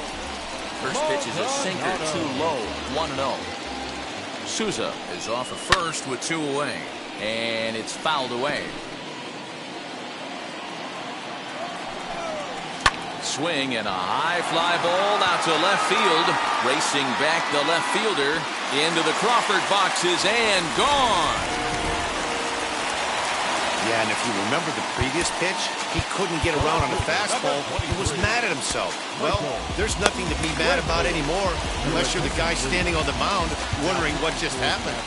First pitch is a sinker too low, 1-0. Souza is off of first with 2 away, and it's fouled away. Swing and a high fly ball out to left field. Racing back the left fielder into the Crawford boxes and gone. Yeah, and if you remember the previous pitch, he couldn't get around on a fastball. He was mad at himself. Well, there's nothing to be mad about anymore unless you're the guy standing on the mound wondering what just happened.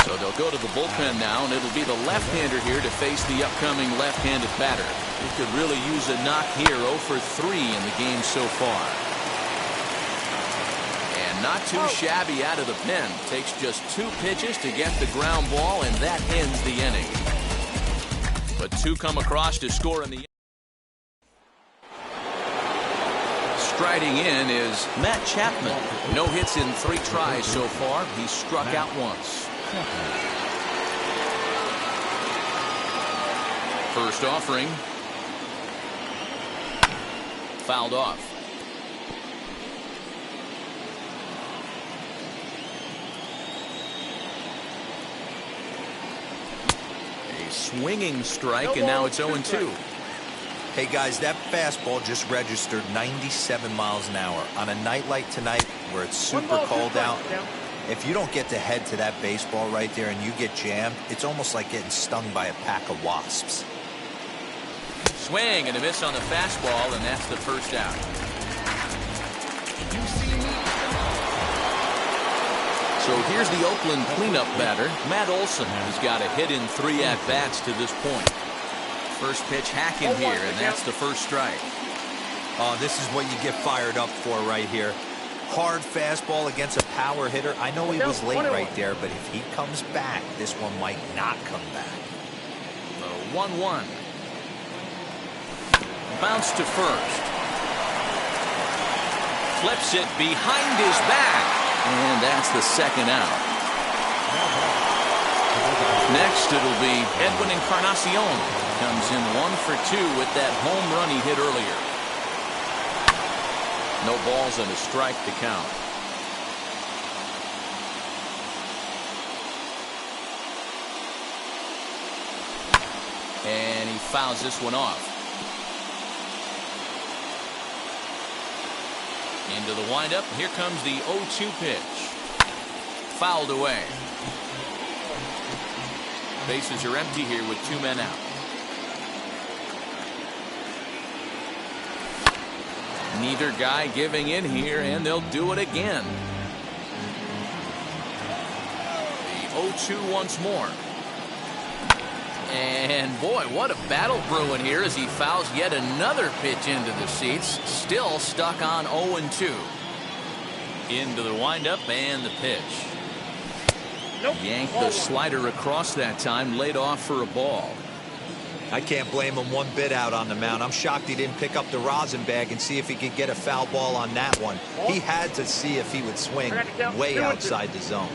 So they'll go to the bullpen now, and it'll be the left-hander here to face the upcoming left-handed batter. He could really use a knock here. 0 for 3 in the game so far. Not too shabby out of the pen. Takes just 2 pitches to get the ground ball, and that ends the inning. But two come across to score in the. Striding in is Matt Chapman. No hits in 3 tries so far. He's struck out once. First offering. Fouled off. A swinging strike, and now it's 0-2. Hey guys, that fastball just registered 97 miles an hour. On a night like tonight where it's super cold out, if you don't get to head to that baseball right there and you get jammed, it's almost like getting stung by a pack of wasps. Swing and a miss on the fastball, and that's the first out. So here's the Oakland cleanup batter, Matt Olson, who's got a hit in 3 at-bats to this point. First pitch hacking here, and that's the first strike. Oh, this is what you get fired up for right here. Hard fastball against a power hitter. I know he was late right there, but if he comes back, this one might not come back. 1-1. Bounce to first. Flips it behind his back, and that's the second out. Next, it'll be Edwin Encarnacion. Comes in 1 for 2 with that home run he hit earlier. No balls and a strike to count. And he fouls this one off. Into the windup. Here comes the 0-2 pitch. Fouled away. Bases are empty here with 2 men out. Neither guy giving in here, and they'll do it again. The 0-2 once more. And boy, what a battle brewing here as he fouls yet another pitch into the seats. Still stuck on 0-2. Into the windup and the pitch. Yanked the slider across that time, laid off for a ball. I can't blame him one bit out on the mound. I'm shocked he didn't pick up the rosin bag and see if he could get a foul ball on that one. He had to see if he would swing way outside the zone.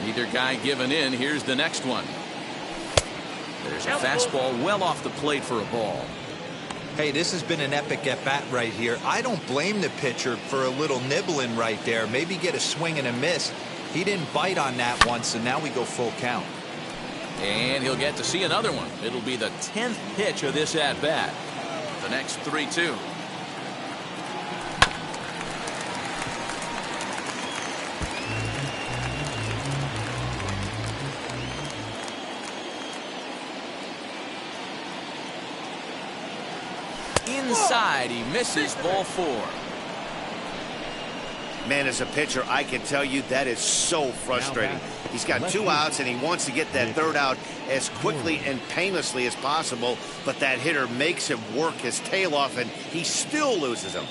Neither guy giving in. Here's the next one. There's a fastball well off the plate for a ball. Hey, this has been an epic at-bat right here. I don't blame the pitcher for a little nibbling right there. Maybe get a swing and a miss. He didn't bite on that one, so now we go full count. And he'll get to see another one. It'll be the 10th pitch of this at-bat. The next 3-2. Inside, he misses ball 4. Man, as a pitcher, I can tell you that is so frustrating. He's got 2 outs, and he wants to get that 3rd out as quickly and painlessly as possible, but that hitter makes him work his tail off, and he still loses him.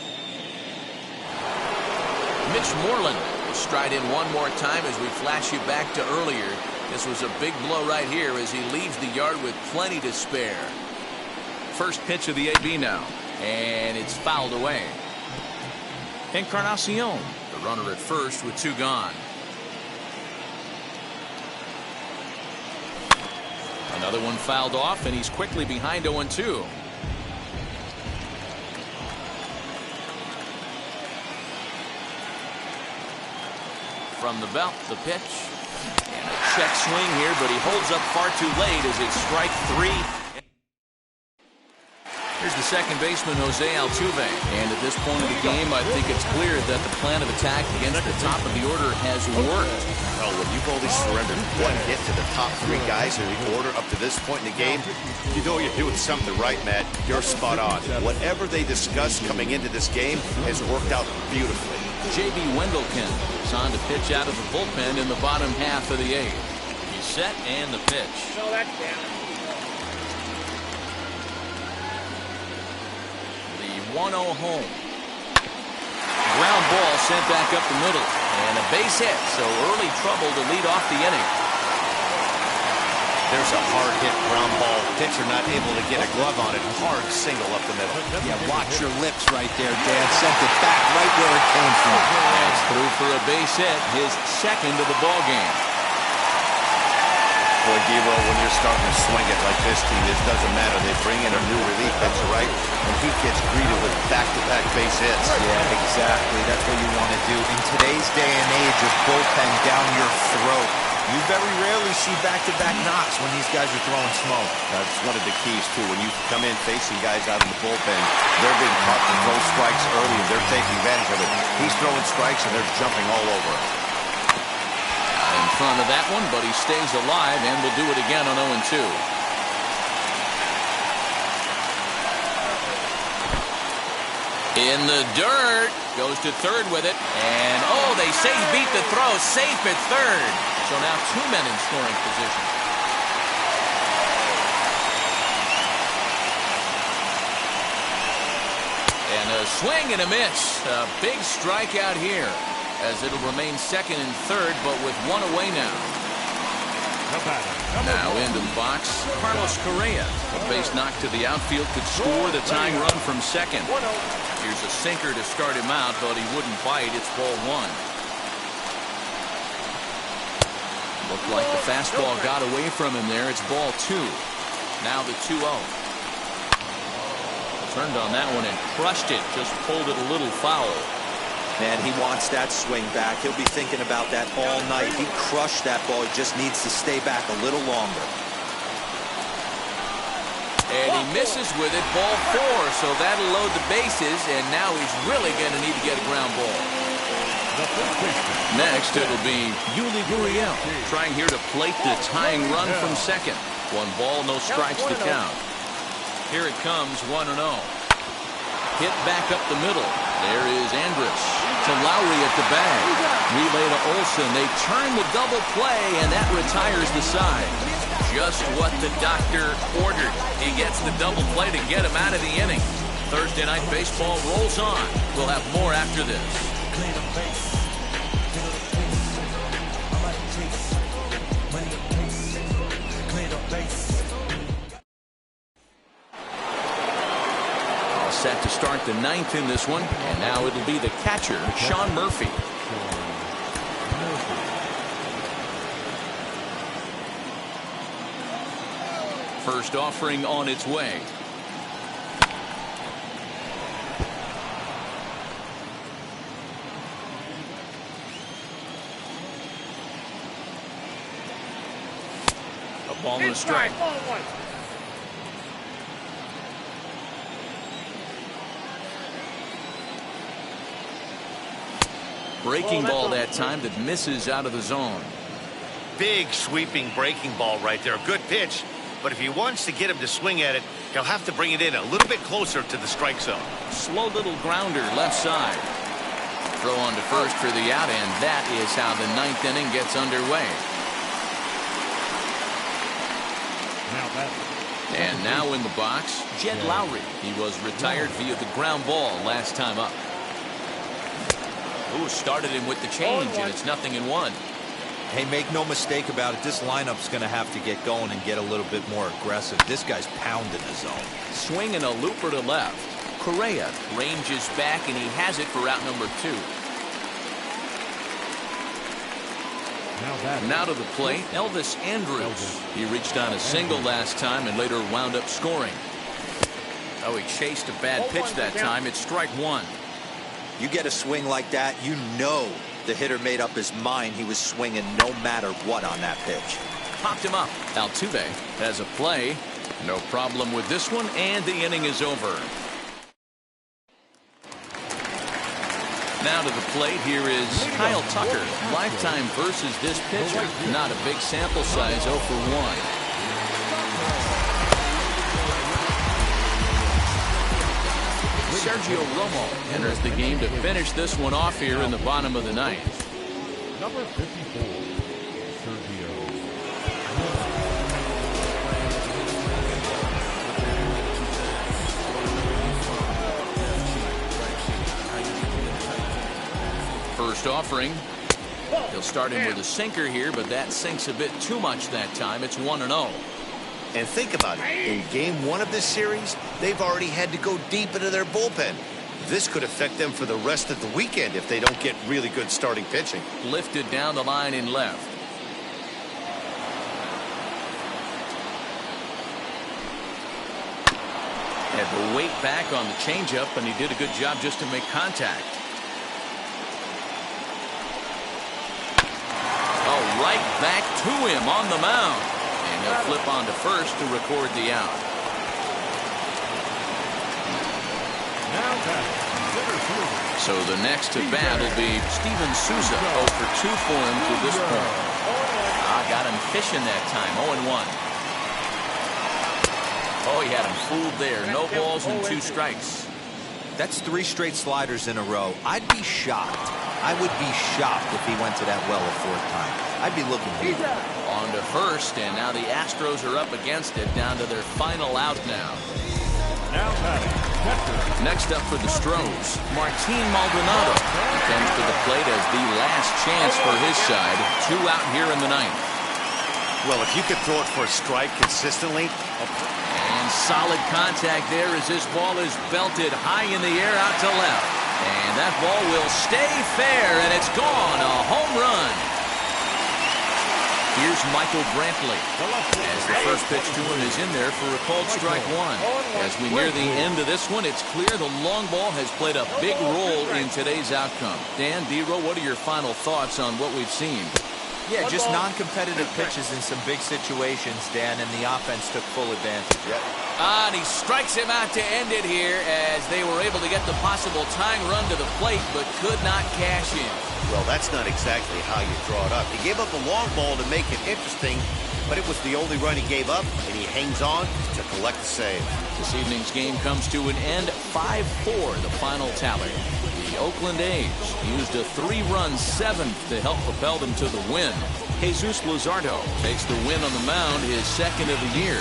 Mitch Moreland will stride in one more time as we flash you back to earlier. This was a big blow right here as he leaves the yard with plenty to spare. First pitch of the AB now, and it's fouled away. Encarnacion, the runner at first with 2 gone. Another one fouled off, and he's quickly behind 0-2. From the belt, the pitch. And a check swing here, but he holds up far too late as it's strike 3. Here's the second baseman, Jose Altuve. And at this point of the game, I think it's clear that the plan of attack against the top of the order has worked. Well, when you've only surrendered 1 hit to the top 3 guys in the order up to this point in the game, you know you're doing something right, Matt. You're spot on. Whatever they discussed coming into this game has worked out beautifully. J.B. Wendelken is on to pitch out of the bullpen in the bottom half of the 8th. He's set, and the pitch. No, that's down. 1-0 home. Ground ball sent back up the middle. And a base hit, so early trouble to lead off the inning. There's a hard hit ground ball. Pitcher not able to get a glove on it. Hard single up the middle. Yeah, watch your lips right there, Dan. Sent it back right where it came from. That's through for a base hit, his second of the ball game. Boy, Giro, when you're starting to swing it like this team, this doesn't matter. They bring in a new relief pitcher, right? And he gets greeted with back-to-back base hits. Yeah, exactly. That's what you want to do. In today's day and age of bullpen down your throat, you very rarely see back-to-back knocks when these guys are throwing smoke. That's one of the keys, too. When you come in facing guys out in the bullpen, they're being taught to throw strikes early, and they're taking advantage of it. He's throwing strikes, and they're jumping all over him. In front of that one, but he stays alive and will do it again on 0-2. In the dirt, goes to third with it, and oh, they say he beat the throw, safe at third. So now 2 men in scoring position. And a swing and a miss. A big strikeout here, as it'll remain second and third, but with one away now. Now into the box, Carlos Correa. A base knock to the outfield could score the tying run from second. Here's a sinker to start him out, but he wouldn't bite. It's ball one. Looked like the fastball got away from him there. It's ball two. Now the 2-0. Turned on that one and crushed it. Just pulled it a little foul. Man, he wants that swing back. He'll be thinking about that all night. He crushed that ball. He just needs to stay back a little longer. And he misses with it, ball four, so that'll load the bases, and now he's really going to need to get a ground ball. Next, it'll be Yuli Gurriel, trying here to plate the tying run from second. 1 ball, no strikes to count. Here it comes, 1-0. Hit back up the middle. There is Andrus to Lowry at the bag. Relay to Olsen. They turn the double play, and that retires the side. Just what the doctor ordered. He gets the double play to get him out of the inning. Thursday Night Baseball rolls on. We'll have more after this. Set to start the 9th in this one, and now it'll be the catcher, Sean Murphy. First offering on its way. A ball and a strike. Ball one. Breaking ball that time that misses out of the zone. Big sweeping breaking ball right there. Good pitch. But if he wants to get him to swing at it, he'll have to bring it in a little bit closer to the strike zone. Slow little grounder left side. Throw on to first for the out, and that is how the 9th inning gets underway. And now in the box, Jed Lowry. He was retired via the ground ball last time up. Ooh, started him with the change, and it's 0-1. Hey, make no mistake about it. This lineup's going to have to get going and get a little bit more aggressive. This guy's pounding the zone. Swinging a looper to left. Correa ranges back, and he has it for out number 2. Now to the plate, Elvis Andrus. He reached on a single last time and later wound up scoring. Oh, he chased a bad pitch that time. It's strike one. You get a swing like that, you know the hitter made up his mind he was swinging no matter what on that pitch. Popped him up. Altuve has a play. No problem with this one, and the inning is over. Now to the plate, here is Kyle Tucker. Lifetime versus this pitcher. Not a big sample size, 0 for 1. Sergio Romo enters the game to finish this one off here in the bottom of the ninth. Number 54, Sergio. First offering, He'll start him with a sinker here, but that sinks a bit too much that time. It's 1-0. And think about it. In game 1 of this series, they've already had to go deep into their bullpen. This could affect them for the rest of the weekend if they don't get really good starting pitching. Lifted down the line in left. Had to wait back on the changeup, and he did a good job just to make contact. Oh, right back to him on the mound. And he'll flip on to first to record the out. Now batting, center fielder. So the next to bat will be Steven Souza. 0 for 2 for him to this point. Got him fishing that time. 0-1. Oh, he had him fooled there. No balls and 2 strikes. That's 3 straight sliders in a row. I'd be shocked. I would be shocked if he went to that well a 4th time. I'd be looking for it. On to first, and now the Astros are up against it, down to their final out now. Now batting, catcher. Next up for the Astros, Martin Maldonado. He comes to the plate as the last chance for his side. 2 out here in the 9th. Well, if you could throw it for a strike consistently. And solid contact there as this ball is belted high in the air out to left. And that ball will stay fair, and it's gone. A home run. Here's Michael Brantley. As the first pitch to him is in there for a called strike 1. As we near the end of this one, it's clear the long ball has played a big role in today's outcome. Dan, D-Row, what are your final thoughts on what we've seen? Yeah, just non-competitive pitches in some big situations, Dan, and the offense took full advantage. And he strikes him out to end it here as they were able to get the possible tying run to the plate, but could not cash in. Well, that's not exactly how you draw it up. He gave up a long ball to make it interesting, but it was the only run he gave up, and he hangs on to collect the save. This evening's game comes to an end, 5-4, the final tally. The Oakland A's used a 3-run 7th to help propel them to the win. Jesus Luzardo takes the win on the mound, his 2nd of the year.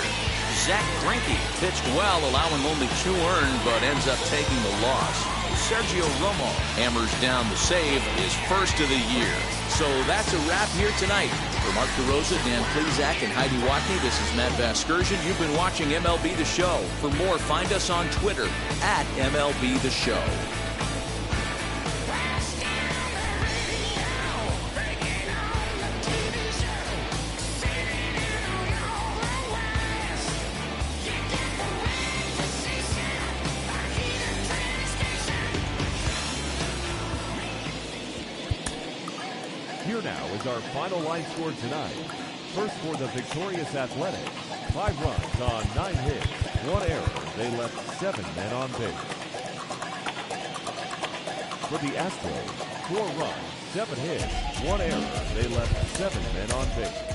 Zach Greinke pitched well, allowing only 2 earned, but ends up taking the loss. Sergio Romo hammers down the save, his 1st of the year. So that's a wrap here tonight. For Mark DeRosa, Dan Plezak, and Heidi Watney, this is Matt Vasgersian. You've been watching MLB The Show. For more, find us on Twitter at MLB The Show. Here now is our final line score tonight. First for the victorious Athletics, 5 runs on 9 hits, 1 error. They left 7 men on base. For the Astros, 4 runs, 7 hits, 1 error. They left 7 men on base.